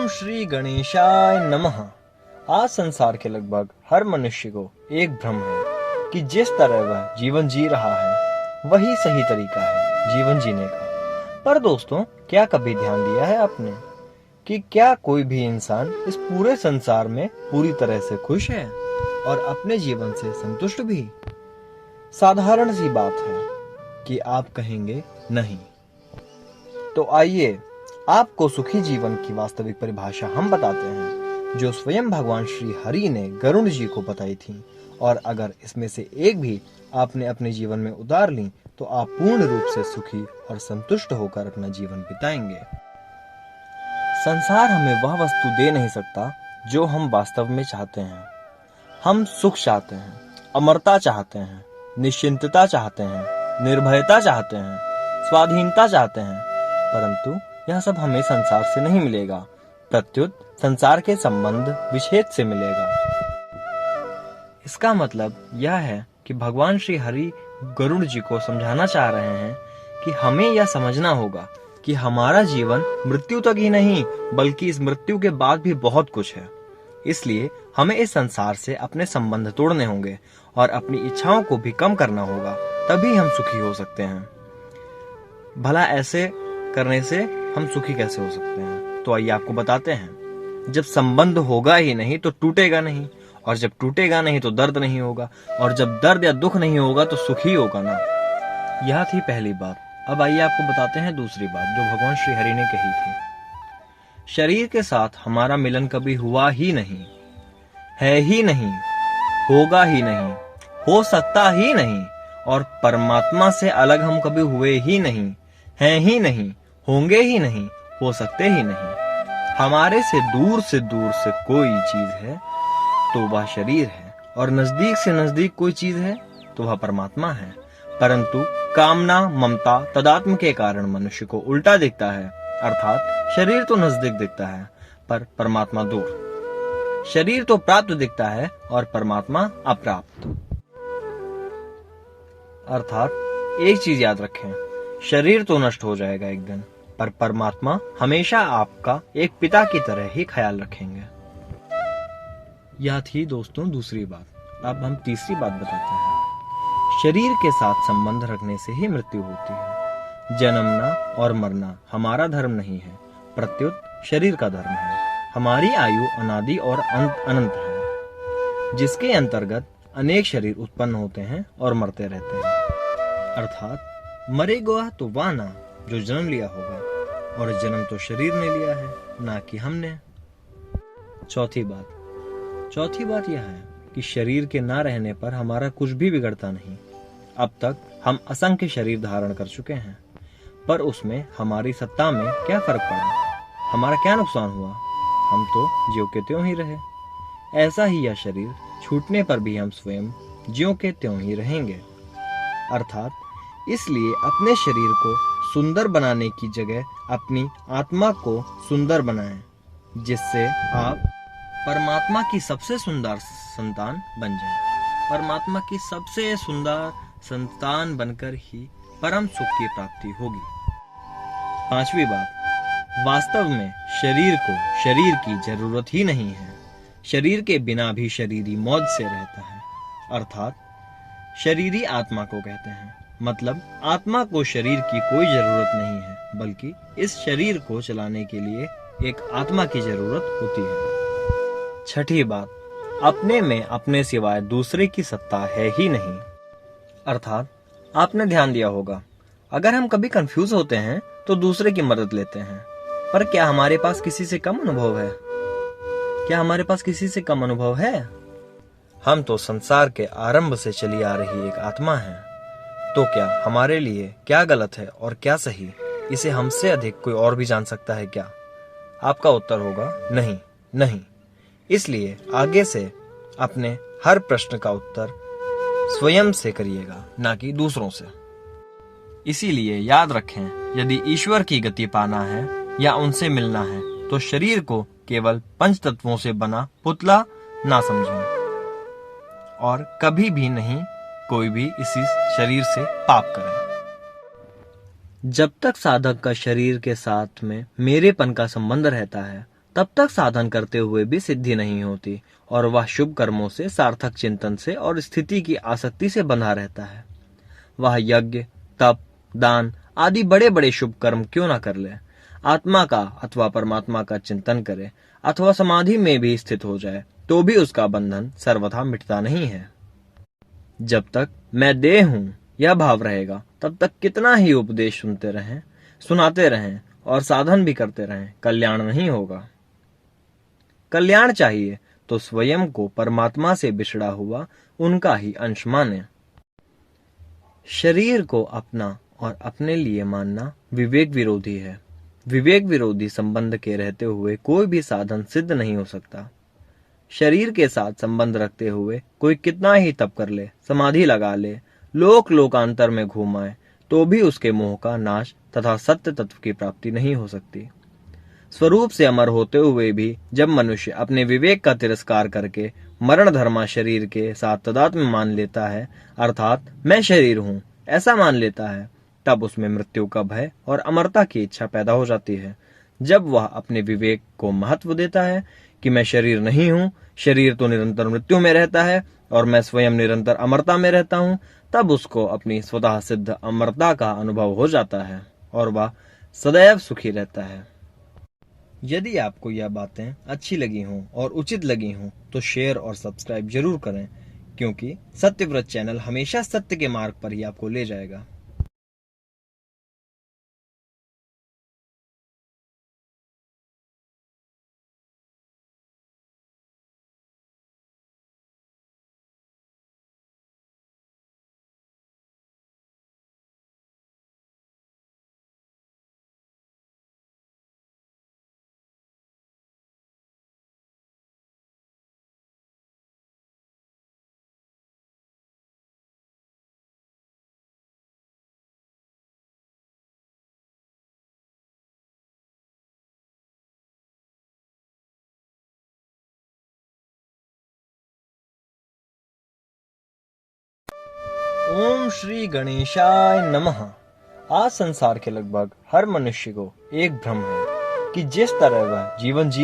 ओम श्री गणेशाय नमः। आज संसार के लगभग हर मनुष्य को एक भ्रम है कि जिस तरह वह जीवन जी रहा है वही सही तरीका है जीवन जीने का। पर दोस्तों, क्या कभी ध्यान दिया है आपने कि क्या कोई भी इंसान इस पूरे संसार में पूरी तरह से खुश है और अपने जीवन से संतुष्ट भी? साधारण सी बात है कि आप कहेंगे नहीं। तो आइए आपको सुखी जीवन की वास्तविक परिभाषा हम बताते हैं, जो स्वयं भगवान श्री हरि ने गरुड़ जी को बताई थी। और अगर इसमें से एक भी आपने अपने जीवन में उतार ली तो आप पूर्ण रूप से सुखी और संतुष्ट होकर अपना जीवन बिताएंगे। संसार हमें वह वस्तु दे नहीं सकता जो हम वास्तव में चाहते हैं। हम सुख चाहते हैं, अमरता चाहते हैं, निश्चिंतता चाहते हैं, निर्भयता चाहते हैं, स्वाधीनता चाहते हैं, परंतु यह सब हमें संसार से नहीं मिलेगा, प्रत्युत संसार के संबंध विच्छेद से मिलेगा। इसका मतलब यह है कि भगवान श्री हरि गरुड़ जी को समझाना चाह रहे हैं कि हमें यह समझना होगा कि हमारा जीवन मृत्यु तक ही नहीं बल्कि इस मृत्यु के बाद भी बहुत कुछ है। इसलिए हमें इस संसार से अपने संबंध तोड़ने होंगे और अपनी इच्छाओं को भी कम करना होगा, तभी हम सुखी हो सकते हैं। भला ऐसे करने से हम सुखी कैसे हो सकते हैं? तो आइए आपको बताते हैं। जब संबंध होगा ही नहीं तो टूटेगा नहीं, और जब टूटेगा नहीं तो दर्द नहीं होगा, और जब दर्द या दुख नहीं होगा तो सुख ही होगा ना। यह थी पहली बात। अब आइए आपको बताते हैं दूसरी बात जो भगवान श्री हरि ने कही थी। शरीर के साथ हमारा मिलन कभी हुआ ही नहीं, है ही नहीं, होगा ही नहीं, हो सकता ही नहीं, और परमात्मा से अलग हम कभी हुए ही नहीं, हैं ही नहीं, होंगे ही नहीं, हो सकते ही नहीं। हमारे से दूर से कोई चीज है तो वह शरीर है, और नजदीक से नजदीक कोई चीज है तो वह परमात्मा है। परंतु कामना, ममता, तदात्म के कारण मनुष्य को उल्टा दिखता है, अर्थात शरीर तो नजदीक दिखता है पर परमात्मा दूर। शरीर तो प्राप्त दिखता है और परमात्मा अप्राप्त। अर्थात एक चीज याद रखें, शरीर तो नष्ट हो जाएगा एक दिन, पर परमात्मा हमेशा आपका एक पिता की तरह ही ख्याल रखेंगे। यह थी दोस्तों दूसरी बात। अब हम तीसरी बात बताते हैं। शरीर के साथ संबंध रखने से ही मृत्यु होती है। जन्मना और मरना हमारा धर्म नहीं है, प्रत्युत शरीर का धर्म है। हमारी आयु अनादि और अनंत है, जिसके अंतर्गत अनेक शरीर उत्पन्न होते हैं और मरते रहते हैं। अर्थात मरेगा तो वह ना जो जन्म लिया होगा, और जन्म तो शरीर ने लिया है, ना कि हमने। चौथी बात यह है कि शरीर के ना रहने पर हमारा कुछ भी बिगड़ता नहीं। अब तक हम असंख्य शरीर धारण कर चुके हैं, पर उसमें हमारी सत्ता में क्या फर्क पड़ा? हमारा क्या नुकसान हुआ? हम तो ज्यों के त्यों ही रहे। ऐसा ही यह शरीर छूटने पर भी हम स्वयं ज्यों के त्यों ही रहेंगे। अर्थात इसलिए अपने शरीर को सुंदर बनाने की जगह अपनी आत्मा को सुंदर बनाएं, जिससे आप परमात्मा की सबसे सुंदर संतान बन जाएं। परमात्मा की सबसे सुंदर संतान बनकर ही परम सुख की प्राप्ति होगी। पांचवी बात, वास्तव में शरीर को शरीर की जरूरत ही नहीं है। शरीर के बिना भी शरीरी मौज से रहता है। अर्थात शरीरी आत्मा को कहते हैं। मतलब आत्मा को शरीर की कोई जरूरत नहीं है, बल्कि इस शरीर को चलाने के लिए एक आत्मा की जरूरत होती है। छठी बात, अपने में अपने सिवाय दूसरे की सत्ता है ही नहीं। अर्थात आपने ध्यान दिया होगा, अगर हम कभी कंफ्यूज होते हैं तो दूसरे की मदद लेते हैं, पर क्या हमारे पास किसी से कम अनुभव है? क्या हमारे पास किसी से कम अनुभव है? हम तो संसार के आरंभ से चली आ रही एक आत्मा है। तो क्या हमारे लिए क्या गलत है और क्या सही, इसे हमसे अधिक कोई और भी जान सकता है क्या? आपका उत्तर होगा नहीं, नहीं। इसलिए आगे से अपने हर प्रश्न का उत्तर स्वयं से करिएगा, ना कि दूसरों से। इसीलिए याद रखें, यदि ईश्वर की गति पाना है या उनसे मिलना है तो शरीर को केवल पंच तत्वों से बना पुतला ना समझें, और कभी भी नहीं कोई भी इसी शरीर से पाप करे। जब तक साधक का शरीर के साथ में मेरेपन का संबंध रहता है तब तक साधन करते हुए भी सिद्धि नहीं होती और वह शुभ कर्मों से, सार्थक चिंतन से और स्थिति की आसक्ति से बंधा रहता है। वह यज्ञ, तप, दान आदि बड़े बड़े शुभ कर्म क्यों न कर ले, आत्मा का अथवा परमात्मा का चिंतन करे अथवा समाधि में भी स्थित हो जाए तो भी उसका बंधन सर्वथा मिटता नहीं है। जब तक मैं देह हूं यह भाव रहेगा तब तक कितना ही उपदेश सुनते रहें, सुनाते रहें और साधन भी करते रहें, कल्याण नहीं होगा। कल्याण चाहिए तो स्वयं को परमात्मा से बिछड़ा हुआ उनका ही अंश माने। शरीर को अपना और अपने लिए मानना विवेक विरोधी है। विवेक विरोधी संबंध के रहते हुए कोई भी साधन सिद्ध नहीं हो सकता। शरीर के साथ संबंध रखते हुए कोई कितना ही तप कर ले, समाधि लगा ले, लोकांतर में घूमाए तो भी उसके मोह का नाश तथा सत्य तत्व की प्राप्ति नहीं हो सकती। स्वरूप से अमर होते हुए भी जब मनुष्य अपने विवेक का तिरस्कार करके मरण धर्मा शरीर के साथ तादात्म्य मान लेता है, अर्थात मैं शरीर हूं ऐसा मान लेता है, तब उसमें मृत्यु का भय और अमरता की इच्छा पैदा हो जाती है। जब वह अपने विवेक को महत्व देता है कि मैं शरीर नहीं हूं, शरीर तो निरंतर मृत्यु में रहता है और मैं स्वयं निरंतर अमरता में रहता हूं, तब उसको अपनी स्वतः सिद्ध अमरता का अनुभव हो जाता है और वह सदैव सुखी रहता है। यदि आपको यह बातें अच्छी लगी हों और उचित लगी हों तो शेयर और सब्सक्राइब जरूर करें, क्योंकि सत्यव्रत चैनल हमेशा सत्य के मार्ग पर ही आपको ले जाएगा। ओम श्री गणेशाय नमः। आज संसार के लगभग हर मनुष्य को एक भ्रम है कि जिस तरह वह जीवन जी